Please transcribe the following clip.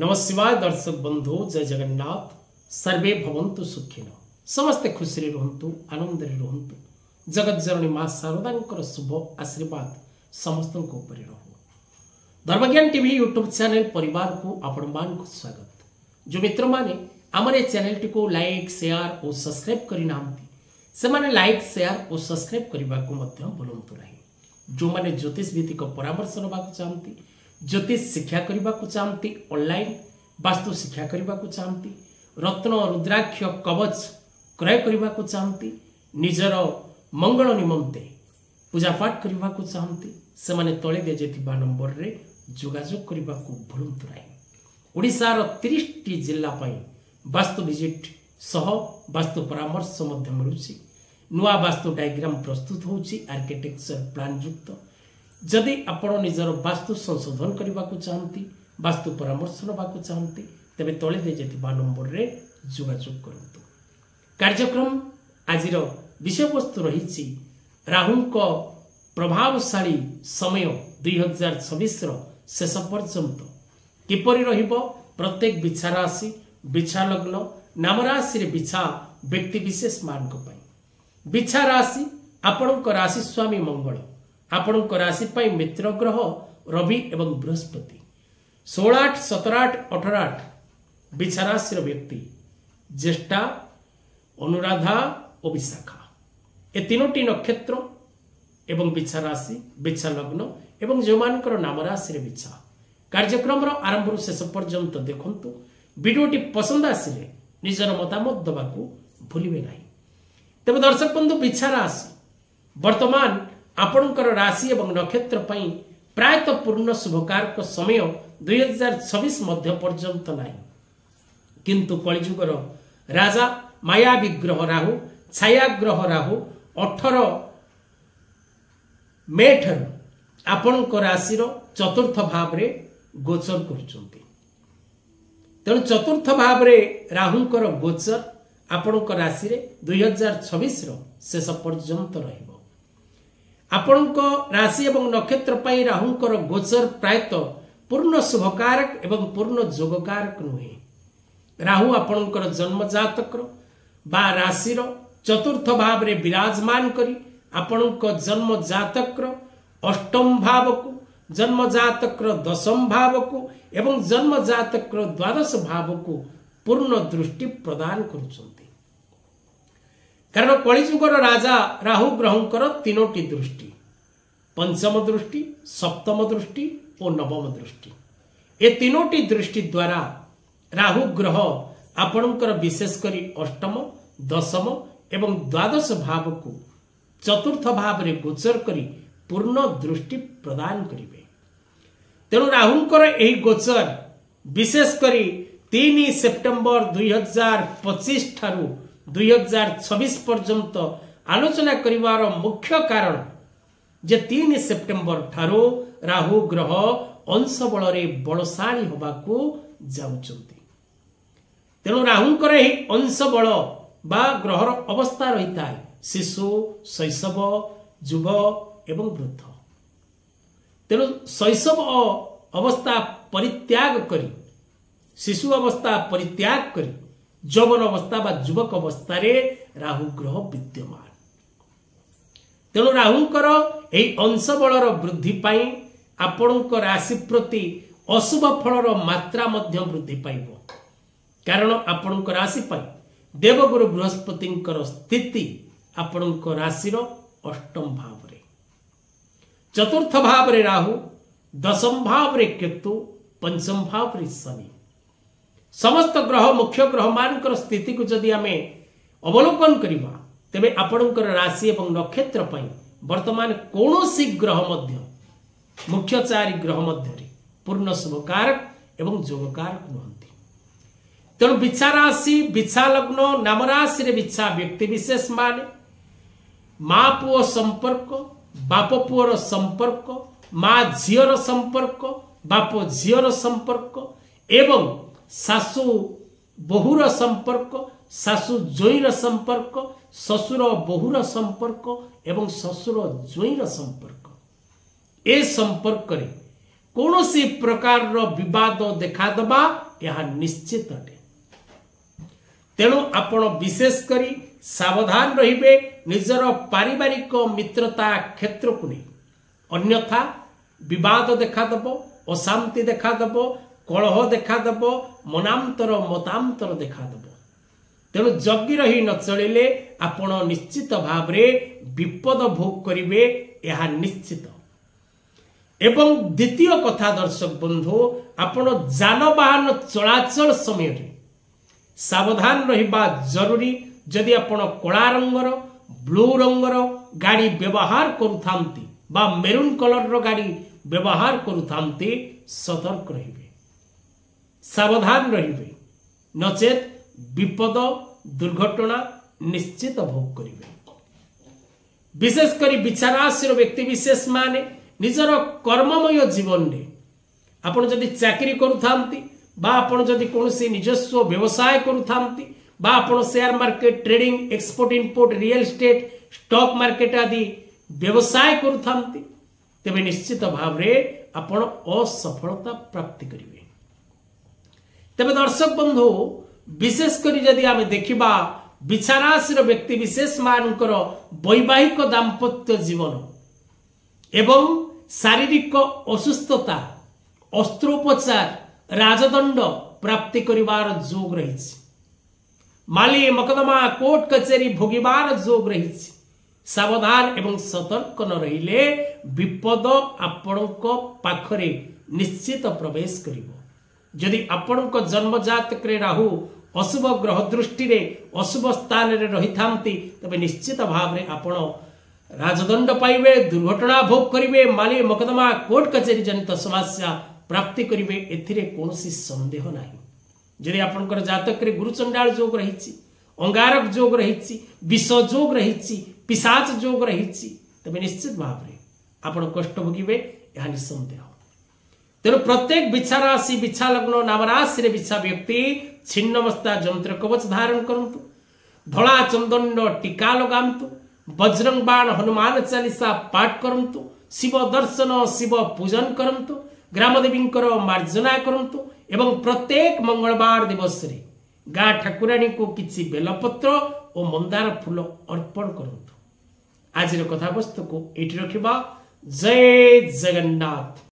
नमस्कार दर्शक बंधु जय जगन्नाथ सर्वे भवन्तु सुखिनो समस्ते खुशी रुहंतु आनंद रुहंतु जगत जननी मां शारदांकर शुभ आशीर्वाद समस्त ऊपर रहू। धर्मज्ञान टीवी यूट्यूब चैनल परिवार को आपण मान को स्वागत। जो मित्र माने आमरे चैनल टी को लाइक शेयर और सब्सक्राइब करि नांती से माने लाइक शेयर और सब्सक्राइब करबा को मध्य भूलंतु नहीं। जो माने ज्योतिष भित्तिक परामर्श नबा को चाहती, ज्योतिष शिक्षा करने को चाहती, ऑनलाइन वास्तु शिक्षा करने को चाहती, रत्न रुद्राक्ष कवच क्रय करने को चाहती, निजर मंगल निमंते पूजा पाठ करने को चाहती से माने तले दे जेतिबा नंबर रे जोगाजोग करने को भूलंतु नहीं। ओडिशार 30टी जिल्ला पई वास्तु विजिट सह वास्तु परामर्श मध्य मिलुछि। नुआ वास्तु डायग्राम प्रस्तुत होउछि आर्किटेक्चर प्लान युक्त। जदि आपण निजर वास्तु संशोधन करने को चाहती, वास्तु परामर्श नबाकू चाहती तेरे तले दे जेतिबा नंबर रे जोगाजोग करंतु। कार्यक्रम आजिर विषय वस्तु रही राहुंको प्रभावशाली समय 2026 रो शेष पर्यंत किपरि रहिबो प्रत्येक बिछा राशि बिछा लग्न नाम राशि रे बिछा व्यक्ति विशेष मानक पई। बिछा राशि आपणक राशि स्वामी मंगल, आपणक राशि पई मित्र ग्रह रवि एवं बृहस्पति। 16, 17, 18 बिछा राशि व्यक्ति ज्येष्ठा अनुराधा और विशाखा ए तीनोटी नक्षत्र एवं बिछा राशि बिछा लग्न एवं जो मानकर नाम राशि बिछा। कार्यक्रम आरंभ शेष पर्यंत देखंतु। वीडियोटी पसंद आसिले निजर मतामत दबाकू भूलिबे नहीं। तेबे दर्शक बंधु बिछा राशि वर्तमान आपणकर राशि एवं नक्षत्र पई प्रायतः पूर्ण शुभकारक समय 2026 मध्य पर्यंत नहीं, किंतु कलिजुगर राजा माया विग्रह राहु छाया ग्रह राहु 18 मे ठार आपणक राशि चतुर्थ भाव रे गोचर करुचंती। तेणु चतुर्थ भाव रे राहुंकर गोचर आपणक राशि रे 2026 रो शेष पर्यंत रहिबो। आपणक राशि एवं नक्षत्र पई राहुंकर गोचर प्रायतः पूर्ण शुभकारक एवं पूर्ण जोगकारक नुहे। राहु आपणकर जन्म जातक बा राशि चतुर्थ भाव रे विराजमान करी आपणक जन्म जातक अष्टम भाव को, जन्म जातक दशम भाव को एवं जन्म जातक द्वादश भाव को पूर्ण दृष्टि प्रदान करुचंती। कारण कलिजुगर राजा राहु ग्रहंकर तीनोटी दृष्टि, पंचम दृष्टि, सप्तम दृष्टि और नवम दृष्टि। ए तीनोटी दृष्टि द्वारा राहु ग्रह आपणकर विशेष करी अष्टम, दशम एवं द्वादश भाव को चतुर्थ भाव रे गोचर करी पूर्ण दृष्टि प्रदान करिवे। तेणु राहुंकर एही गोचर विशेष करी 3 सेप्टेम्बर 2025 ठारू 2026 पर्यंत आलोचना करिवार मुख्य कारण जे 3 सेप्टेम्बर ठारू राहु ग्रह अंश बल रे बलशाली होबाकू जाउचंती। तेणु राहुंकर एही अंश बल बा ग्रहर अवस्था रही था शिशु, शैशव, युव एवं वृद्ध। तेणु शैशव अवस्था परित्याग करी शिशु अवस्था परित्याग करी यौवन अवस्था बा युवक अवस्था रे राहु ग्रह विद्यमान। तेणु राहुंकर एही अंश बलर वृद्धि पाई आपणक राशि प्रति अशुभ फलर मात्रा मध्य वृद्धि पाइबो। कारण आपणक राशि पाई देवगुरु बृहस्पति स्थिति आपणक राशि अष्टम भाव रे, चतुर्थ भाव रे राहु, दशम भाव रे केतु, पंचम भाव रे शनि। समस्त ग्रह मुख्य ग्रह मानकर स्थिति को जदि आमे अवलोकन करिबा तेबे आपणकर राशि एवं नक्षत्र पई वर्तमान कौनसी ग्रह मध्य मुख्य 4 ग्रह मध्य रे पूर्ण शुभकारक एवं जोगकारक नहंती। तेणु बिछा राशि बिछा लग्न नाम राशि रे बिछा व्यक्ति विशेष माने माँ पुओ संपर्क, बाप पुओर संपर्क, माँ झीर संपर्क, बाप झीर संपर्क एवं सासु बहुर संपर्क, सासु जोईर संपर्क, ससुर बहुर संपर्क एवं ससुर जोईर संपर्क। ए संपर्क रे कौन सी प्रकार विवाद देखादबा यह निश्चित अटे। तेणु आपण विशेष करी सावधान रहिबे निजर पारिवारिक मित्रता क्षेत्र को नहीं, अन्यथा विवाद देखादब, अशांति देखादब, कलह देखादब, मनांतर मतांतर देखादब। तेणु जगी रही न चलिले आपण निश्चित भाव विपद भोग करिवे यह निश्चित। एवं द्वितीय कथा दर्शक बंधु, आपण जानवाहन चलाचल समय सावधान रहिबा जरूरी। जदि आपण कला रंगर ब्लू रंगर गाड़ी व्यवहार करुथांती बा मेरून कलर गाड़ी व्यवहार करुथांती, सतर्क रहिबे, सावधान रहिबे, नचेत विपद दुर्घटना निश्चित भोग करिवे। विशेष करी विचाराशीर व्यक्ति विशेष माने निजर कर्ममय जीवन रे आपण जदि चाकरी करुथांती बा आपण जदि कोनोसी निजस्व व्यवसाय करुथांती बा आपण share market trading export import real estate stock market आदि व्यवसाय करुथांती, तेबे निश्चित भाव रे आपण असफलता प्राप्ति करिवे। तेबे दर्शक बंधु, विशेष करी जदि आमे देखिबा विचाराशीर व्यक्ति विशेष मानकर वैवाहिक दाम्पत्य जीवन एवं शारीरिक असुस्थता अस्त्रोपचार राजदंड प्राप्ति करिवार जोग रहिछि, माली मकदमा कोर्ट कचेरी भोगिबार जोग रहिछि। सावधान एवं सतर्क न रहिले विपद आपणक पाखरे निश्चित प्रवेश करिवो। जदि आपणक जन्म जातक रे राहु अशुभ ग्रह दृष्टि रे अशुभ स्थान रे रहिथांती, तबे निश्चित भाव रे आपण राजदंड पाइबे, दुर्घटना भोग करिवे, माली मकदमा कोर्ट कचेरी जनित समस्या प्राप्ति करिवे, एथिरे कोनोसी संदेह नाही। जदि आपनकर जातक रे गुरुचंडाल जोग रहिछि, अंगारक जोग रहिछि, विष जोग रहिछि, पिशाच जोग रहिछि, तबे निश्चित भाव रे आपण कष्ट भोगिबे, यह निसंदेह। तेणु प्रत्येक बिछा राशि बिछा लग्न नाम राशि रे बिछा व्यक्ति छिन्नमस्ता जंत्र कवच धारण करंतु, धला चंदन टीका लगांतु, बजरंग बाण हनुमान चालीसा पाठ करंतु, शिव दर्शन शिव पूजन करंतु, ग्रामदेवींकर मार्जना करंतु एवं प्रत्येक मंगलवार दिवस रे गाँ ठाकुराणी को किछि बेलपत्र और मंदार फूल अर्पण करंतु। आज कथा वस्तु को एठी रखिबा। जय जगन्नाथ।